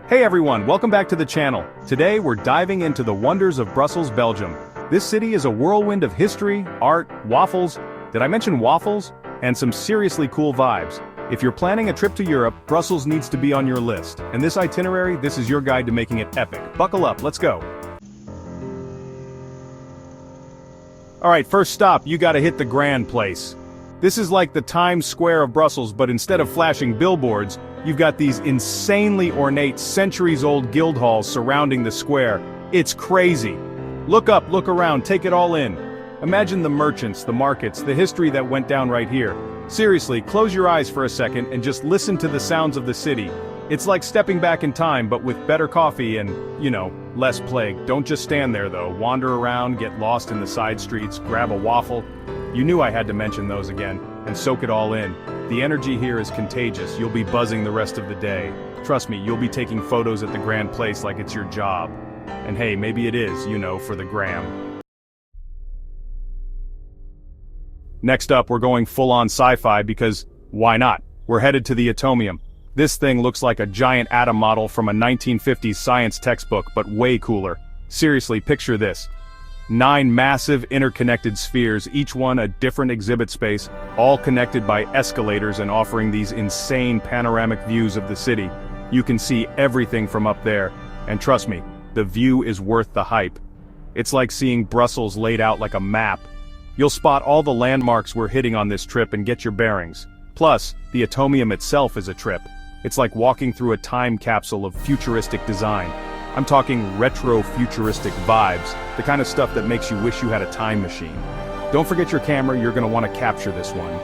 Hey everyone, welcome back to the channel. Today we're diving into the wonders of Brussels, Belgium. This city is a whirlwind of history, art, waffles, did I mention waffles? And some seriously cool vibes. If you're planning a trip to Europe, Brussels needs to be on your list. And this itinerary, this is your guide to making it epic. Buckle up, let's go. Alright, first stop, you gotta hit the Grand Place. This is like the Times Square of Brussels, but instead of flashing billboards, you've got these insanely ornate, centuries-old guild halls surrounding the square. It's crazy. Look up, look around, take it all in. Imagine the merchants, the markets, the history that went down right here. Seriously, close your eyes for a second and just listen to the sounds of the city. It's like stepping back in time, but with better coffee and, less plague. Don't just stand there though. Wander around, get lost in the side streets, grab a waffle. You knew I had to mention those again, and soak it all in. The energy here is contagious. You'll be buzzing the rest of the day. Trust me, you'll be taking photos at the Grand Place like it's your job. And hey, maybe it is, for the gram. Next up, we're going full-on sci-fi because, why not? We're headed to the Atomium. This thing looks like a giant atom model from a 1950s science textbook, but way cooler. Seriously, picture this. 9 massive interconnected spheres, each one a different exhibit space, all connected by escalators and offering these insane panoramic views of the city. You can see everything from up there, and trust me, the view is worth the hype. It's like seeing Brussels laid out like a map. You'll spot all the landmarks we're hitting on this trip and get your bearings. Plus, the Atomium itself is a trip. It's like walking through a time capsule of futuristic design. I'm talking retro-futuristic vibes, the kind of stuff that makes you wish you had a time machine. Don't forget your camera, you're gonna want to capture this one.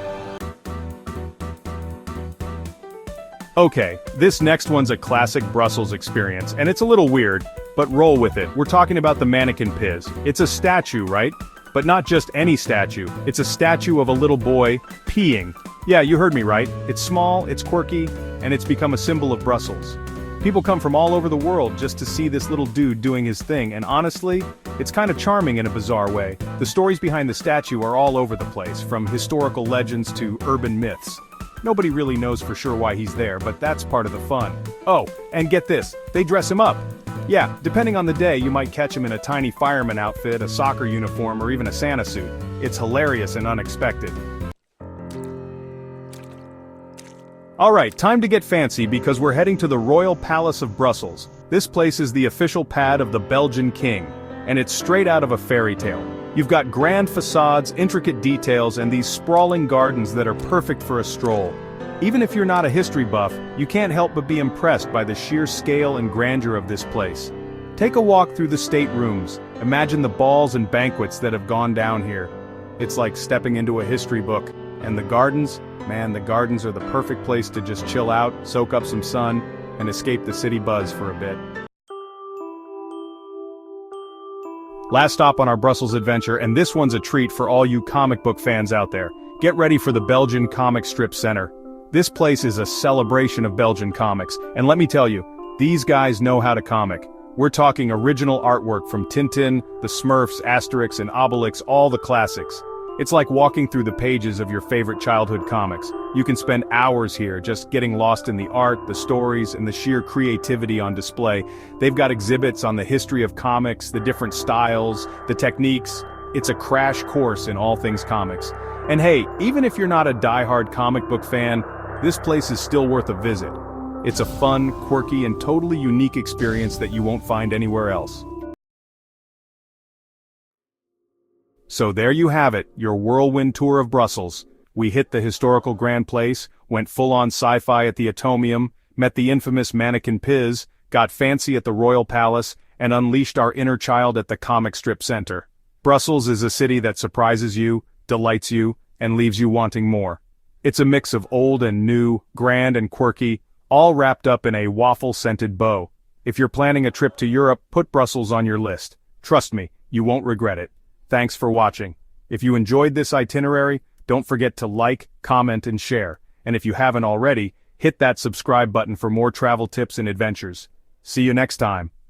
Okay, this next one's a classic Brussels experience, and it's a little weird, but roll with it. We're talking about the Manneken Pis. It's a statue, right? But not just any statue. It's a statue of a little boy peeing. Yeah, you heard me right. It's small, it's quirky, and it's become a symbol of Brussels. People come from all over the world just to see this little dude doing his thing, and honestly, it's kind of charming in a bizarre way. The stories behind the statue are all over the place, from historical legends to urban myths. Nobody really knows for sure why he's there, but that's part of the fun. Oh, and get this, they dress him up. Yeah, depending on the day, you might catch him in a tiny fireman outfit, a soccer uniform, or even a Santa suit. It's hilarious and unexpected. Alright, time to get fancy because we're heading to the Royal Palace of Brussels. This place is the official pad of the Belgian king, and it's straight out of a fairy tale. You've got grand facades, intricate details, and these sprawling gardens that are perfect for a stroll. Even if you're not a history buff, you can't help but be impressed by the sheer scale and grandeur of this place. Take a walk through the state rooms. Imagine the balls and banquets that have gone down here. It's like stepping into a history book. And the gardens? Man, the gardens are the perfect place to just chill out, soak up some sun, and escape the city buzz for a bit. Last stop on our Brussels adventure, and this one's a treat for all you comic book fans out there. Get ready for the Belgian Comic Strip Center. This place is a celebration of Belgian comics, and let me tell you, these guys know how to comic. We're talking original artwork from Tintin, the Smurfs, Asterix, and Obelix, all the classics. It's like walking through the pages of your favorite childhood comics. You can spend hours here just getting lost in the art, the stories, and the sheer creativity on display. They've got exhibits on the history of comics, the different styles, the techniques. It's a crash course in all things comics. And hey, even if you're not a die-hard comic book fan, this place is still worth a visit. It's a fun, quirky, and totally unique experience that you won't find anywhere else. So there you have it, your whirlwind tour of Brussels. We hit the historical Grand Place, went full-on sci-fi at the Atomium, met the infamous Manneken Pis, got fancy at the Royal Palace, and unleashed our inner child at the Comic Strip Center. Brussels is a city that surprises you, delights you, and leaves you wanting more. It's a mix of old and new, grand and quirky, all wrapped up in a waffle-scented bow. If you're planning a trip to Europe, put Brussels on your list. Trust me, you won't regret it. Thanks for watching. If you enjoyed this itinerary, don't forget to like, comment, and share. And if you haven't already, hit that subscribe button for more travel tips and adventures. See you next time.